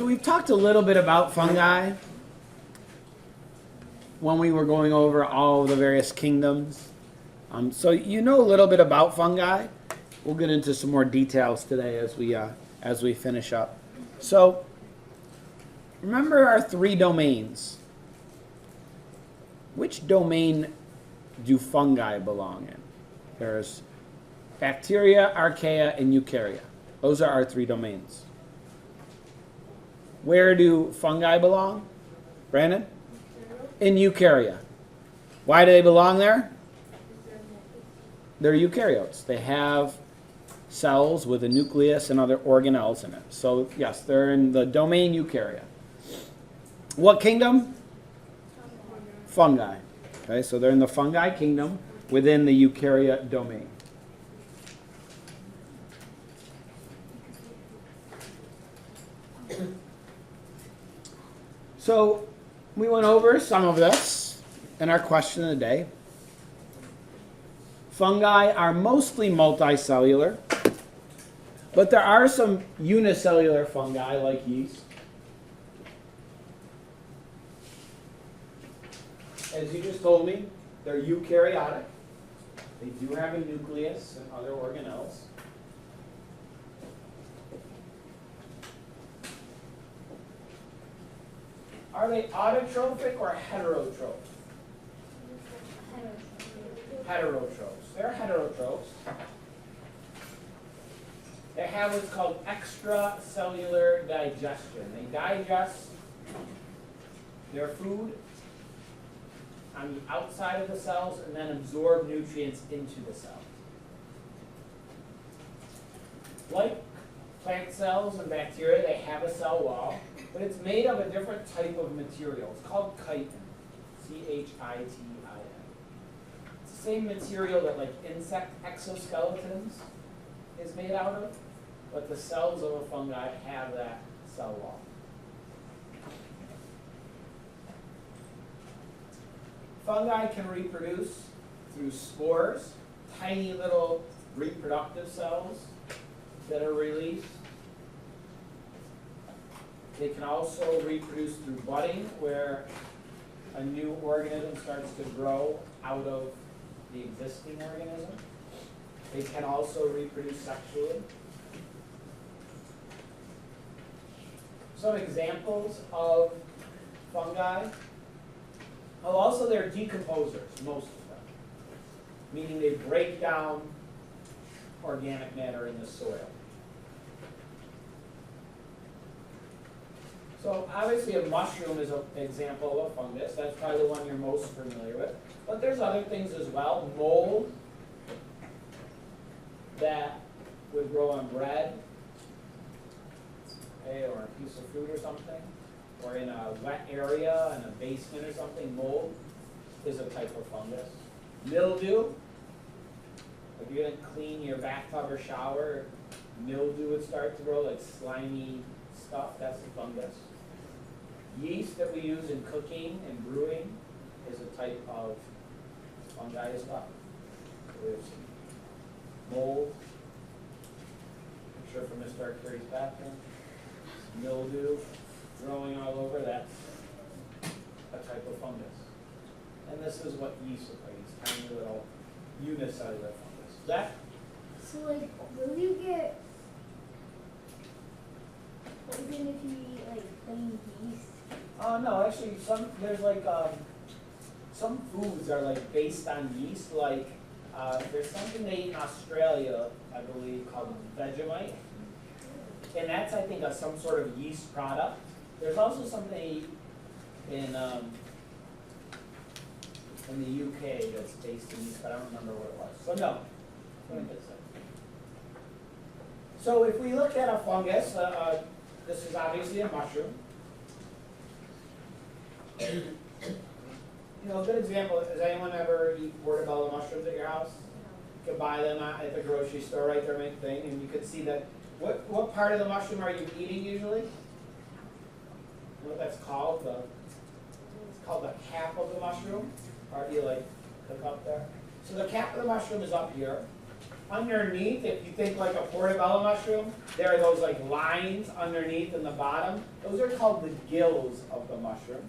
So we've talked a little bit about fungi when we were going over all of the various kingdoms. So you know a little bit about fungi. We'll get into some more details today as we finish up. So remember our 3 domains. Which domain do fungi belong in? There's bacteria, archaea, and eukarya. Those are our 3 domains. Where do fungi belong? Brandon? In eukarya. Why do they belong there? They're eukaryotes. They have cells with a nucleus and other organelles in it. So yes, they're in the domain eukarya. What kingdom? Fungi. Okay, so they're in the fungi kingdom within the eukarya domain. So we went over some of this in our question of the day. Fungi are mostly multicellular, but there are some unicellular fungi like yeast. As you just told me, they're eukaryotic. They do have a nucleus and other organelles. Are they autotrophic or heterotroph? Heterotrophs. They're heterotrophs. They have what's called extracellular digestion. They digest their food on the outside of the cells and then absorb nutrients into the cell. Like plant cells and bacteria, they have a cell wall, but it's made of a different type of material. It's called chitin, C-H-I-T-I-N. It's the same material that like insect exoskeletons is made out of, but the cells of a fungi have that cell wall. Fungi can reproduce through spores, tiny little reproductive cells that are released. They can also reproduce through budding, where a new organism starts to grow out of the existing organism. They can also reproduce sexually. Some examples of fungi. Oh, also they're decomposers, most of them, meaning they break down organic matter in the soil. So obviously a mushroom is an example of a fungus. That's probably the one you're most familiar with. But there's other things as well. Mold that would grow on bread, okay, or a piece of fruit or something. Or in a wet area, in a basement or something, mold is a type of fungus. Mildew, if you didn't clean your bathtub or shower, mildew would start to grow, like slimy stuff, that's a fungus. Yeast that we use in cooking and brewing is a type of fungi as well. There's mold, picture from Mr. Arcuri's bathroom, mildew, growing all over, that's a type of fungus. And this is what yeast look like, it's tiny little unicellular fungus. Zach? So like, will you get poison if you eat like plain yeast? No, actually there's like some foods are like based on yeast, like there's something they eat in Australia, I believe, called Vegemite. And that's, I think, some sort of yeast product. There's also something in the UK that's based in yeast, but I don't remember what it was. So no. So if we look at a fungus, this is obviously a mushroom. You know, a good example, has anyone ever eat portobello mushrooms at your house? You could buy them at the grocery store right there, main thing, and you could see that. What part of the mushroom are you eating usually? You know what that's called? It's called the cap of the mushroom. Or do you like look up there? So the cap of the mushroom is up here. underneath, if you think like a portobello mushroom, there are those like lines underneath in the bottom. Those are called the gills of the mushroom.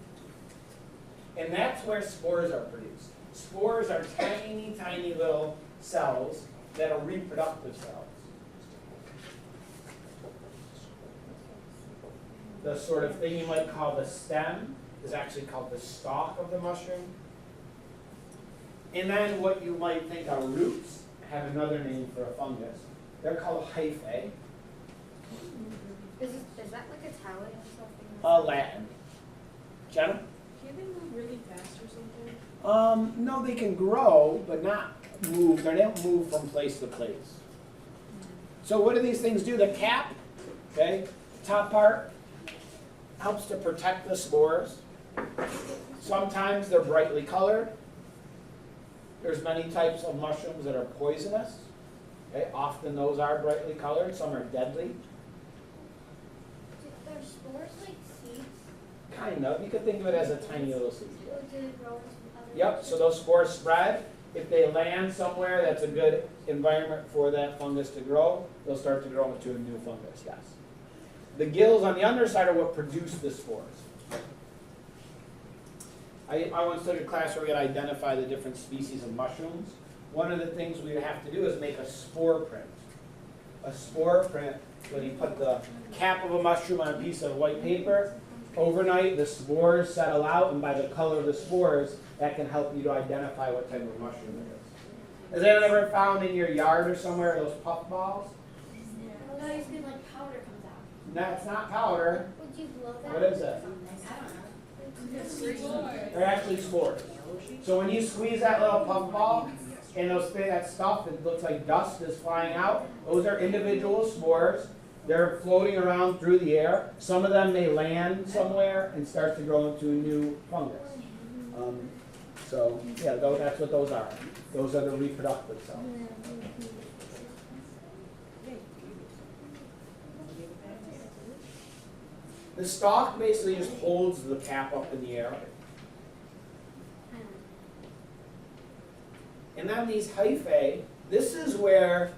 And that's where spores are produced. Spores are tiny, tiny little cells that are reproductive cells. The sort of thing you might call the stem is actually called the stalk of the mushroom. And then what you might think are roots have another name for a fungus. They're called hyphae. Is that like Italian or something? Latin. Jenna? Can they move really fast or something? No, they can grow, but not move. They don't move from place to place. So what do these things do? The cap, okay, top part, helps to protect the spores. Sometimes they're brightly colored. There's many types of mushrooms that are poisonous. Okay, often those are brightly colored. Some are deadly. Are spores like seeds? Kind of. You could think of it as a tiny little seed. Or do they grow into other Yep, so those spores spread. If they land somewhere that's a good environment for that fungus to grow, they'll start to grow into a new fungus, yes. The gills on the underside are what produce the spores. I once took a class where we had to identify the different species of mushrooms. One of the things we would have to do is make a spore print. A spore print, when you put the cap of a mushroom on a piece of white paper, overnight the spores settle out, and by the color of the spores, that can help you to identify what type of mushroom it is. Has anyone ever found in your yard or somewhere those puff balls? Oh, no, you said like powder comes out. That's not powder. Would you blow that? What is it? I don't know. They're actually spores. So when you squeeze that little puff ball, and that stuff that looks like dust is flying out, those are individual spores. They're floating around through the air. Some of them may land somewhere and start to grow into a new fungus. So yeah, that's what those are. Those are the reproductive cells. The stalk basically just holds the cap up in the air. And then these hyphae, this is where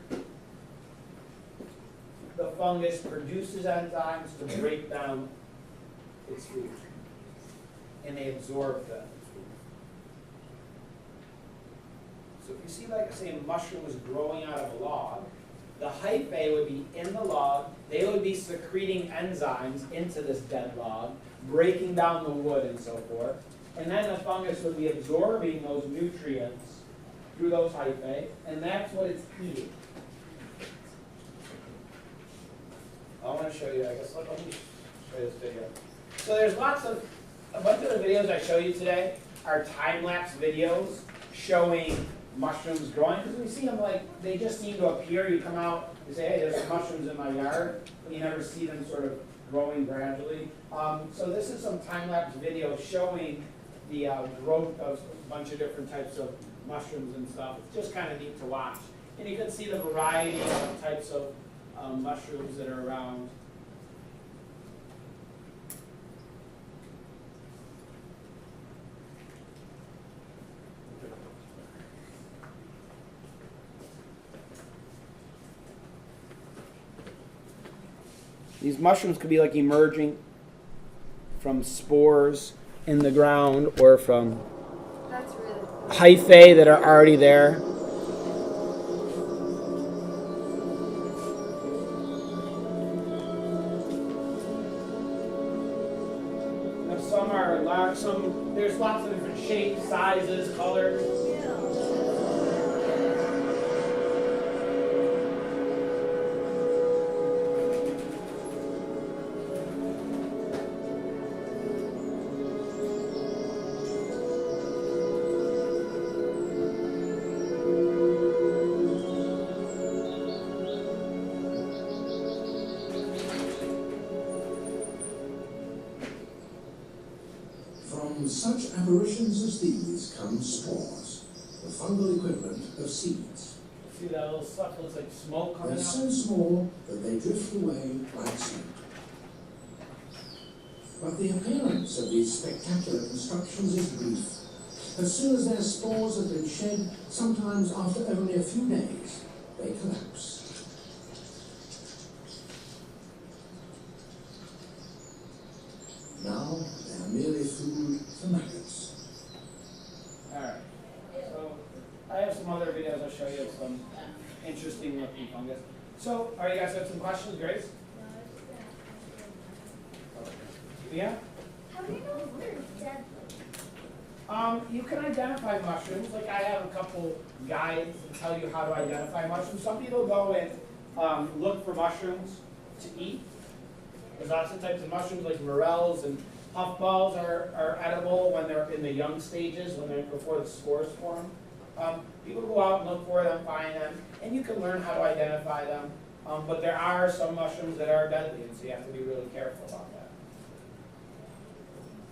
the fungus produces enzymes to break down its food. And they absorb the food. So if you see, like, say, a mushroom was growing out of a log, the hyphae would be in the log. They would be secreting enzymes into this dead log, breaking down the wood and so forth. And then the fungus would be absorbing those nutrients through those hyphae, and that's what it's eating. I want to show you, I guess, let me show you this video. So there's a bunch of the videos I show you today are time-lapse videos showing mushrooms growing, because we see them like, they just seem to appear. You come out, you say, hey, there's some mushrooms in my yard, but you never see them sort of growing gradually. So this is some time-lapse video showing the growth of a bunch of different types of mushrooms and stuff. It's just kind of neat to watch. And you can see the variety of types of mushrooms that are around. These mushrooms could be like emerging from spores in the ground or from That's really cool. hyphae that are already there. Now some are large, there's lots of different shapes, sizes, colors. From such aberrations as these come spores, the fungal equivalent of seeds. See that little stuff looks like smoke coming They're out? so small that they drift away like smoke. But the appearance of these spectacular constructions is brief. As soon as their spores have been shed, sometimes after only a few days, they collapse. Now they are merely food for maggots. Alright, so I have some other videos I'll show you of some interesting looking fungus. So, alright, you guys have some questions, Grace? Yeah? How do you know if they're deadly? You can identify mushrooms. Like I have a couple guides that tell you how to identify mushrooms. Some people go and look for mushrooms to eat. There's lots of types of mushrooms like morels and puffballs are edible when they're in the young stages, when they're before the spores form. People go out and look for them, find them, and you can learn how to identify them. But there are some mushrooms that are deadly, and so you have to be really careful about that.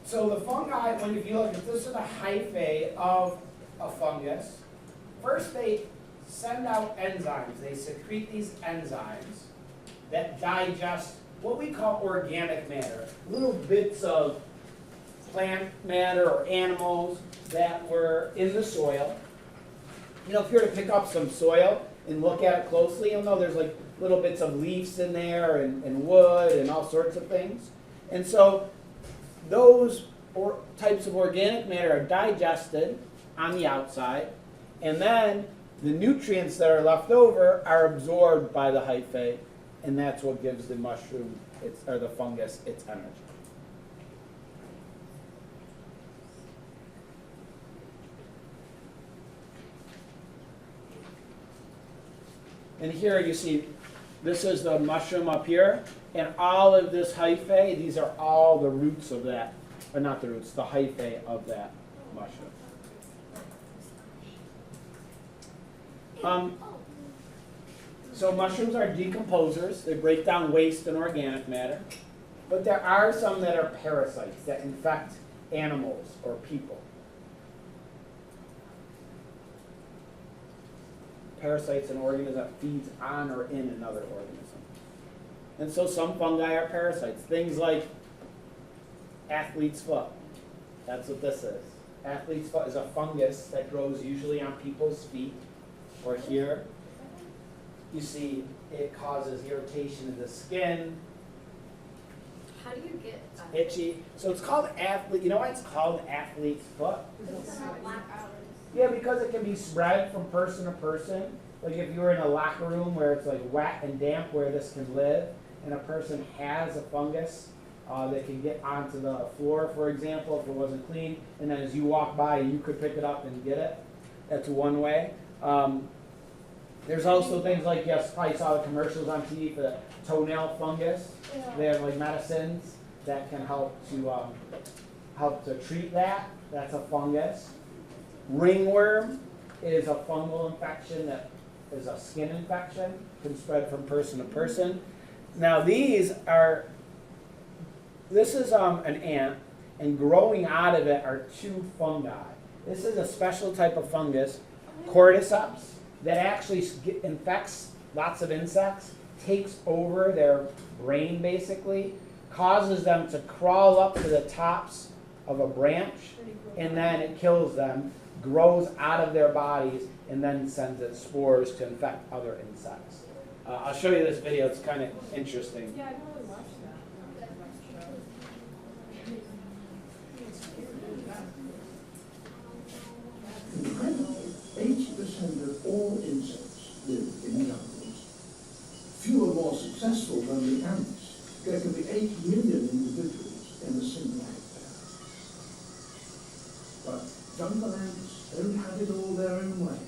So the fungi, when if you look at this is the hyphae of a fungus, first they send out enzymes. They secrete these enzymes that digest what we call organic matter, little bits of plant matter or animals that were in the soil. You know, if you were to pick up some soil and look at it closely, you'll know there's like little bits of leaves in there and wood and all sorts of things. And so those types of organic matter are digested on the outside, and then the nutrients that are left over are absorbed by the hyphae, and that's what gives the mushroom or the fungus its energy. And here you see, this is the mushroom up here, and all of this hyphae, these are all the roots of that, or not the roots, the hyphae of that mushroom. So mushrooms are decomposers. They break down waste and organic matter. But there are some that are parasites that infect animals or people. Parasites an organism that feeds on or in another organism. And so some fungi are parasites. Things like athlete's foot. That's what this is. Athlete's foot is a fungus that grows usually on people's feet or here. You see it causes irritation of the skin. How do you get Itchy. So it's called athlete. You know why it's called athlete's foot? Yeah, because it can be spread from person to person. Like if you were in a locker room where it's like wet and damp where this can live, and a person has a fungus that can get onto the floor, for example, if it wasn't clean, and then as you walk by, you could pick it up and get it. That's one way. There's also things like, yes, probably saw the commercials on TV for the toenail fungus. They have like medicines that can help to treat that. That's a fungus. Ringworm is a fungal infection that is a skin infection, can spread from person to person. Now this is an ant, and growing out of it are two fungi. This is a special type of fungus, cordyceps, that actually infects lots of insects, takes over their brain basically, causes them to crawl up to the tops of a branch, and then it kills them, grows out of their bodies, and then sends its spores to infect other insects. I'll show you this video, it's kind of interesting. Yeah, I really watched that. 80% of all insects live in jungles. Few are more successful than the ants. There can be 8 million individuals in a single hectare. But jungle ants don't have it all their own way.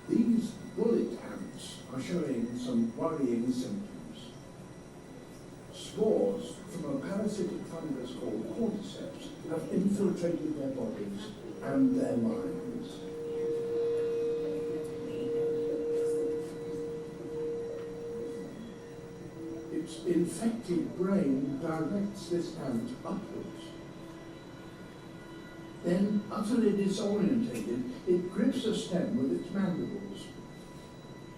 These bullet ants are showing some worrying symptoms. Spores from a parasitic fungus called cordyceps have infiltrated their bodies and their minds. Its infected brain directs this ant upwards. Then, utterly disorientated, it grips a stem with its mandibles.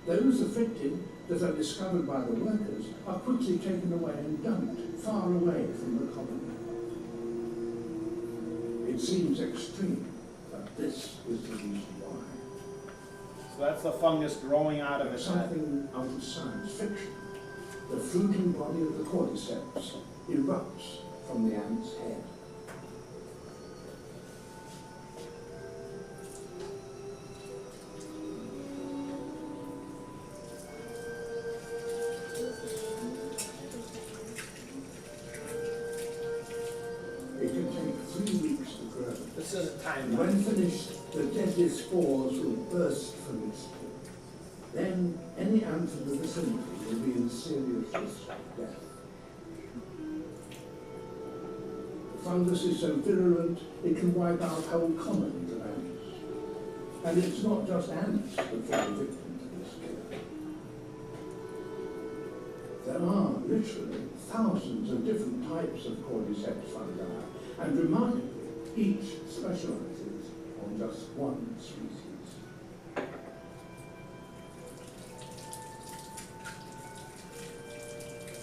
Those afflicted that are discovered by the workers are quickly taken away and dumped far away from the colony. It seems extreme, but this is the reason why. So that's the fungus growing out of its head. Something out of science fiction. The fruiting body of the cordyceps erupts from the ant's head. It can take 3 weeks to grow. This is a time And when finished, the deadly spores will burst from its pit. Then any ant in the vicinity will be in serious risk of death. The fungus is so virulent it can wipe out whole colonies of ants. And it's not just ants that fall victim to this killer. There are literally thousands of different types of cordyceps fungi, and remarkably, each specializes on just one species.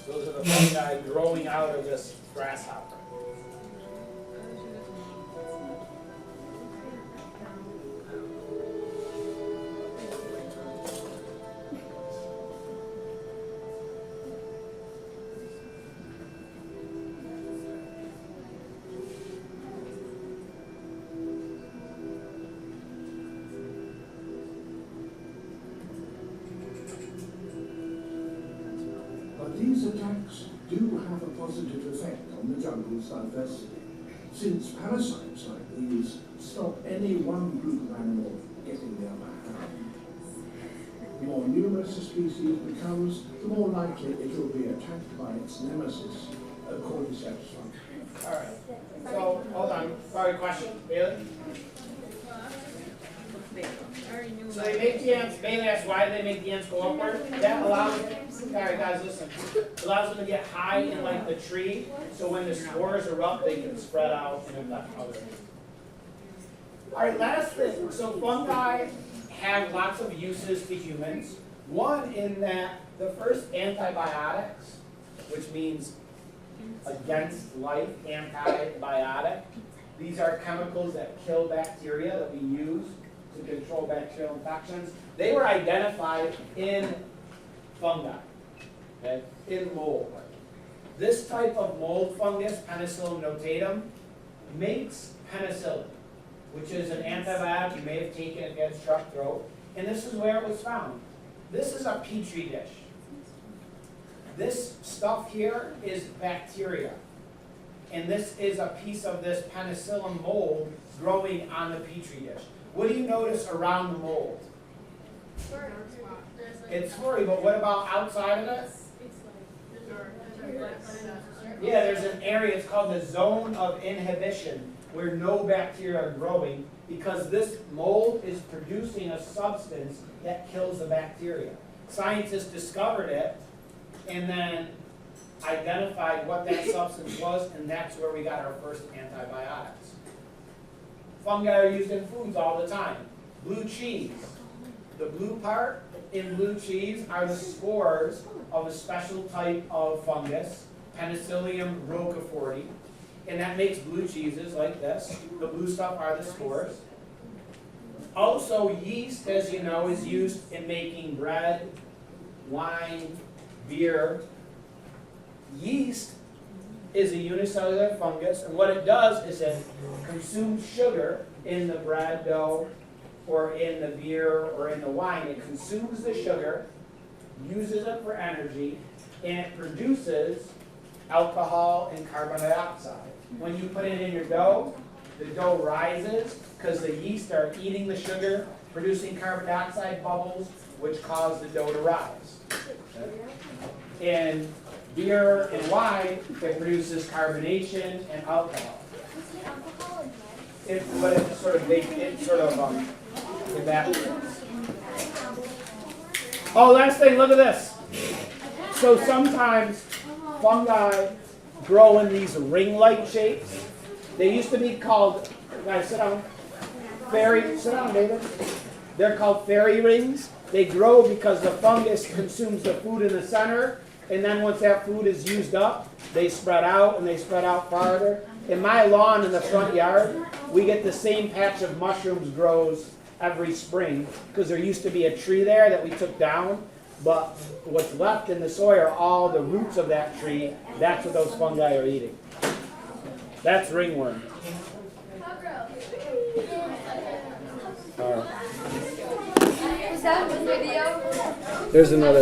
Those are the fungi growing out of this grasshopper. But these attacks do have a positive effect on the jungle's diversity, since parasites like these stop any one group of animal getting the upper hand. The more numerous a species becomes, the more likely it will be attacked by its nemesis, a cordyceps fungi. All right. So, hold on. Sorry, question. Bailey? So they make the ants, Bailey asked why do they make the ants go upward? That allows, alright guys, listen. Allows them to get high in like the tree, so when the spores erupt, they can spread out and affect others. Alright, last thing. So fungi have lots of uses to humans. One in that the first antibiotics, which means against life, antibiotic. These are chemicals that kill bacteria that we use to control bacterial infections. They were identified in fungi, okay, in mold. This type of mold fungus, Penicillium notatum, makes penicillin, which is an antibiotic you may have taken against strep throat, and this is where it was found. This is a petri dish. This stuff here is bacteria, and this is a piece of this penicillium mold growing on the petri dish. What do you notice around the mold? It's furry, but what about outside of it? Yeah, there's an area, it's called the zone of inhibition, where no bacteria are growing, because this mold is producing a substance that kills the bacteria. Scientists discovered it, and then identified what that substance was, and that's where we got our first antibiotics. Fungi are used in foods all the time. Blue cheese. The blue part in blue cheese are the spores of a special type of fungus, Penicillium roqueforti, and that makes blue cheeses like this. The blue stuff are the spores. Also, yeast, as you know, is used in making bread, wine, beer. Yeast is a unicellular fungus, and what it does is it consumes sugar in the bread dough or in the beer or in the wine. It consumes the sugar, uses it for energy, and it produces alcohol and carbon dioxide. When you put it in your dough, the dough rises because the yeast are eating the sugar, producing carbon dioxide bubbles, which cause the dough to rise. In beer and wine, it produces carbonation and alcohol. But it sort of evaporates. Oh, last thing, look at this. So sometimes fungi grow in these ring-like shapes. They used to be called, guys, sit down. Sit down, David. They're called fairy rings. They grow because the fungus consumes the food in the center, and then once that food is used up, they spread out and they spread out farther. in my lawn in the front yard, we get the same patch of mushrooms grows every spring because there used to be a tree there that we took down, but what's left in the soil are all the roots of that tree. That's what those fungi are eating. That's ringworm. All right. Was that the video? There's another.